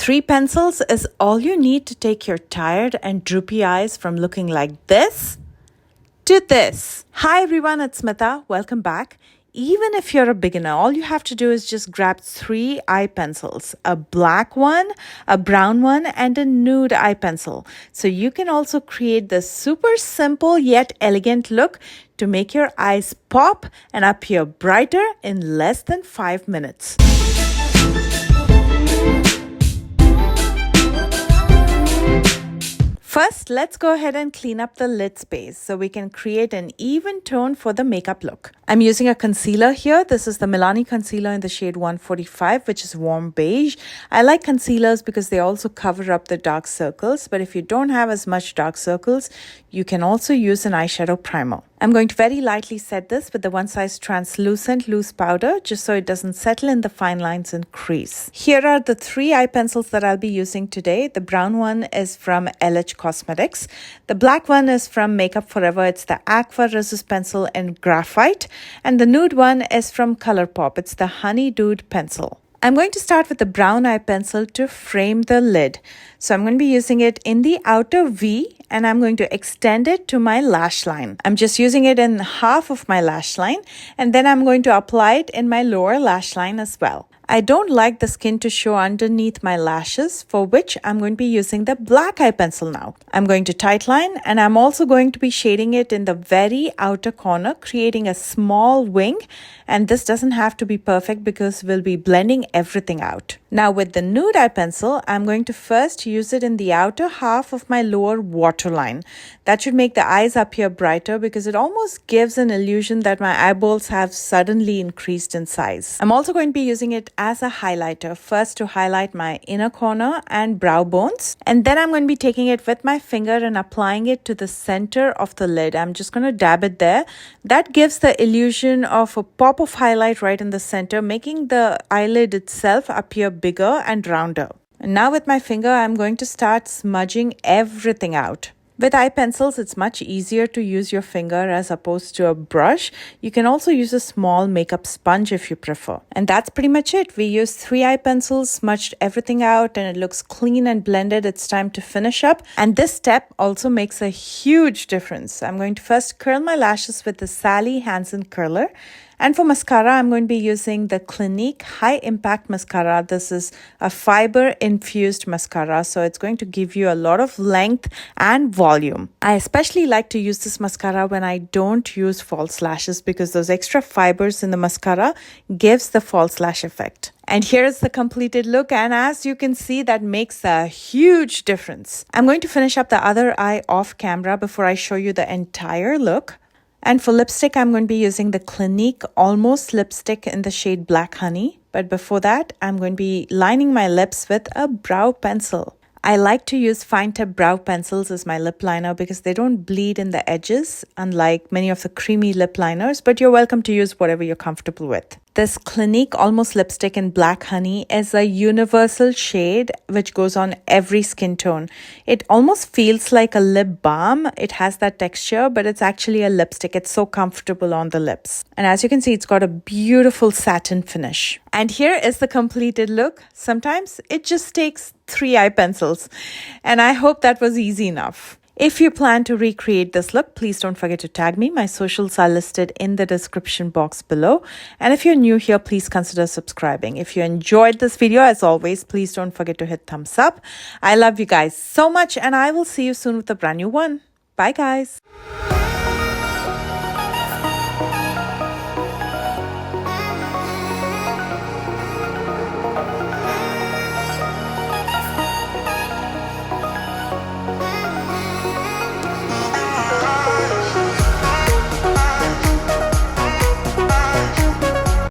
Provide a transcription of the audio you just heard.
3 pencils is all you need to take your tired and droopy eyes from looking like this to this. Hi everyone, it's Smitha. Welcome back. Even if you're a beginner, all you have to do is just grab 3 eye pencils, a black one, a brown one, and a nude eye pencil. So you can also create this super simple yet elegant look to make your eyes pop and appear brighter in less than 5 minutes. First, let's go ahead and clean up the lid space so we can create an even tone for the makeup look. I'm using a concealer here. This is the Milani concealer in the shade 145, which is warm beige. I like concealers because they also cover up the dark circles, but if you don't have as much dark circles, you can also use an eyeshadow primer. I'm going to very lightly set this with the One Size translucent loose powder just so it doesn't settle in the fine lines and crease. Here are the 3 eye pencils that I'll be using today. The brown one is from LH Cosmetics. The black one is from Makeup Forever. It's the Aqua Resist pencil in graphite. And the nude one is from ColourPop. It's the Honey Dude pencil. I'm going to start with the brown eye pencil to frame the lid. So I'm going to be using it in the outer V and I'm going to extend it to my lash line. I'm just using it in half of my lash line and then I'm going to apply it in my lower lash line as well. I don't like the skin to show underneath my lashes, for which I'm going to be using the black eye pencil now. I'm going to tightline and I'm also going to be shading it in the very outer corner, creating a small wing. And this doesn't have to be perfect because we'll be blending everything out. Now with the nude eye pencil, I'm going to first use it in the outer half of my lower waterline. That should make the eyes appear brighter because it almost gives an illusion that my eyeballs have suddenly increased in size. I'm also going to be using it as a highlighter, first to highlight my inner corner and brow bones. And then I'm going to be taking it with my finger and applying it to the center of the lid. I'm just going to dab it there. That gives the illusion of a pop of highlight right in the center, making the eyelid itself appear bigger and rounder. And now with my finger, I'm going to start smudging everything out. With eye pencils, it's much easier to use your finger as opposed to a brush. You can also use a small makeup sponge if you prefer. And that's pretty much it. We used 3 eye pencils, smudged everything out, and it looks clean and blended. It's time to finish up. And this step also makes a huge difference. I'm going to first curl my lashes with the Sally Hansen curler. And for mascara, I'm going to be using the Clinique High Impact Mascara. This is a fiber-infused mascara, so it's going to give you a lot of length and volume. I especially like to use this mascara when I don't use false lashes because those extra fibers in the mascara gives the false lash effect. And here is the completed look, and as you can see, that makes a huge difference. I'm going to finish up the other eye off camera before I show you the entire look. And for lipstick, I'm going to be using the Clinique Almost lipstick in the shade Black Honey. But before that, I'm going to be lining my lips with a brow pencil. I like to use fine tip brow pencils as my lip liner because they don't bleed in the edges, unlike many of the creamy lip liners, but you're welcome to use whatever you're comfortable with. This Clinique Almost lipstick in Black Honey is a universal shade which goes on every skin tone. It almost feels like a lip balm. It has that texture, but it's actually a lipstick. It's so comfortable on the lips. And as you can see, it's got a beautiful satin finish. And here is the completed look. Sometimes it just takes 3 eye pencils. And I hope that was easy enough. If you plan to recreate this look, please don't forget to tag me. My socials are listed in the description box below. And if you're new here, please consider subscribing. If you enjoyed this video, as always, please don't forget to hit thumbs up. I love you guys so much and I will see you soon with a brand new one. Bye guys.